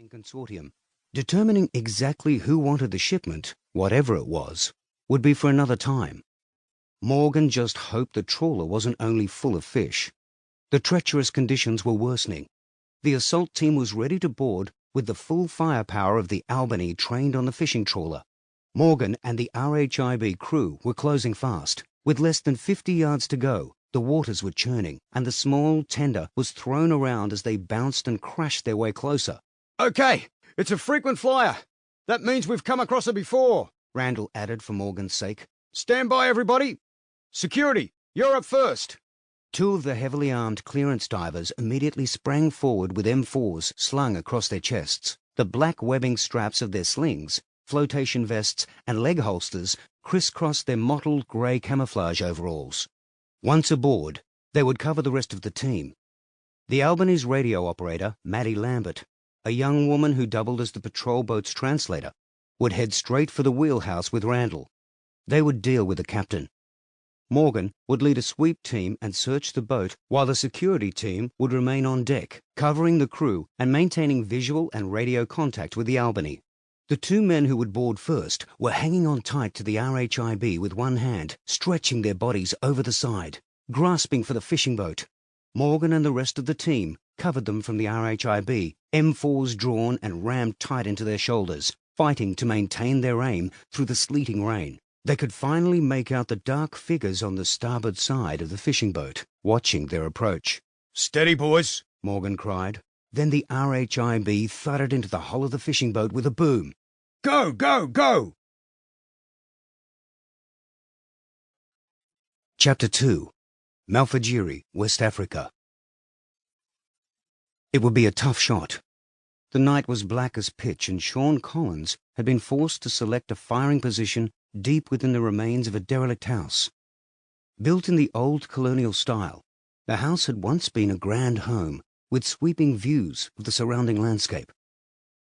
consortium. Determining exactly who wanted the shipment, whatever it was, would be for another time. Morgan just hoped the trawler wasn't only full of fish. The treacherous conditions were worsening. The assault team was ready to board with the full firepower of the Albany trained on the fishing trawler. Morgan and the RHIB crew were closing fast. With less than 50 yards to go, the waters were churning, and the small tender was thrown around as they bounced and crashed their way closer. "Okay, it's a frequent flyer. That means we've come across her before," Randall added for Morgan's sake. "Stand by, everybody. Security, you're up first." Two of the heavily armed clearance divers immediately sprang forward with M4s slung across their chests. The black webbing straps of their slings, flotation vests, and leg holsters crisscrossed their mottled grey camouflage overalls. Once aboard, they would cover the rest of the team. The Albany's radio operator, Maddie Lambert, a young woman who doubled as the patrol boat's translator, would head straight for the wheelhouse with Randall. They would deal with the captain. Morgan would lead a sweep team and search the boat, while the security team would remain on deck, covering the crew and maintaining visual and radio contact with the Albany. The two men who would board first were hanging on tight to the RHIB with one hand, stretching their bodies over the side, grasping for the fishing boat. Morgan and the rest of the team covered them from the RHIB, M4s drawn and rammed tight into their shoulders, fighting to maintain their aim through the sleeting rain. They could finally make out the dark figures on the starboard side of the fishing boat, watching their approach. "Steady, boys," Morgan cried. Then the RHIB thudded into the hull of the fishing boat with a boom. "Go, go, go!" Chapter 2. Malfajiri, West Africa. It would be a tough shot. The night was black as pitch, and Sean Collins had been forced to select a firing position deep within the remains of a derelict house. Built in the old colonial style, the house had once been a grand home with sweeping views of the surrounding landscape.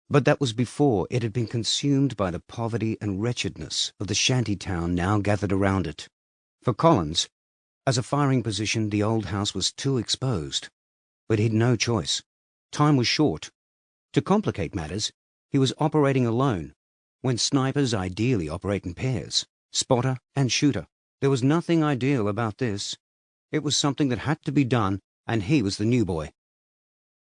But that was before it had been consumed by the poverty and wretchedness of the shanty town now gathered around it. For Collins, as a firing position, the old house was too exposed. But he'd no choice. Time was short. To complicate matters, he was operating alone, when snipers ideally operate in pairs, spotter and shooter. There was nothing ideal about this. It was something that had to be done, and he was the new boy.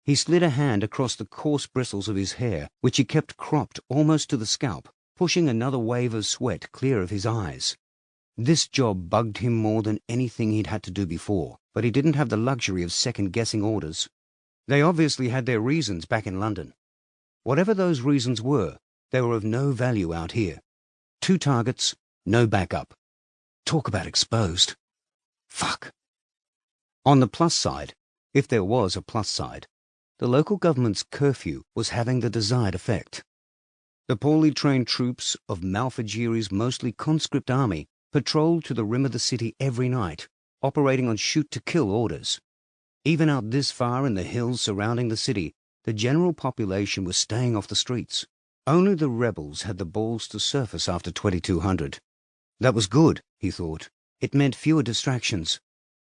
He slid a hand across the coarse bristles of his hair, which he kept cropped almost to the scalp, pushing another wave of sweat clear of his eyes. This job bugged him more than anything he'd had to do before, but he didn't have the luxury of second-guessing orders. They obviously had their reasons back in London. Whatever those reasons were, they were of no value out here. 2 targets, no backup. Talk about exposed. Fuck. On the plus side, if there was a plus side, the local government's curfew was having the desired effect. The poorly trained troops of Malfajiri's mostly conscript army patrolled to the rim of the city every night, operating on shoot-to-kill orders. Even out this far in the hills surrounding the city, the general population was staying off the streets. Only the rebels had the balls to surface after 2200. That was good, he thought. It meant fewer distractions,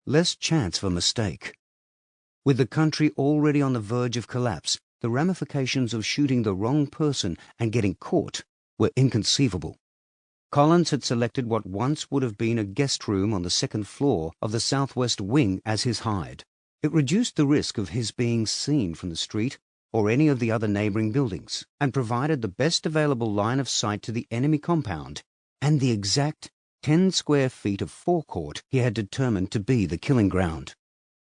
less chance for mistake. With the country already on the verge of collapse, the ramifications of shooting the wrong person and getting caught were inconceivable. Collins had selected what once would have been a guest room on the 2nd floor of the southwest wing as his hide. It reduced the risk of his being seen from the street or any of the other neighboring buildings, and provided the best available line of sight to the enemy compound and the exact 10 square feet of forecourt he had determined to be the killing ground.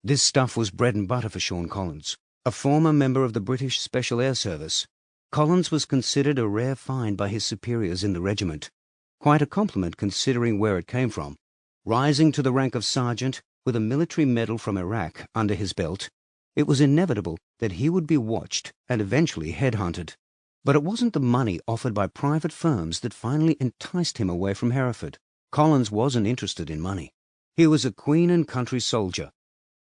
This stuff was bread and butter for Sean Collins. A former member of the British Special Air Service, Collins was considered a rare find by his superiors in the regiment. Quite a compliment considering where it came from. Rising to the rank of sergeant with a military medal from Iraq under his belt, it was inevitable that he would be watched and eventually headhunted. But it wasn't the money offered by private firms that finally enticed him away from Hereford. Collins wasn't interested in money. He was a Queen and country soldier.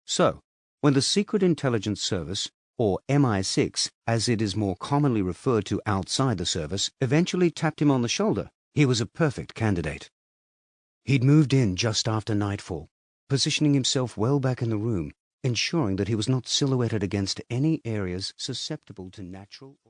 So, when the Secret Intelligence Service, or MI6, as it is more commonly referred to outside the service, eventually tapped him on the shoulder, he was a perfect candidate. He'd moved in just after nightfall, positioning himself well back in the room, ensuring that he was not silhouetted against any areas susceptible to natural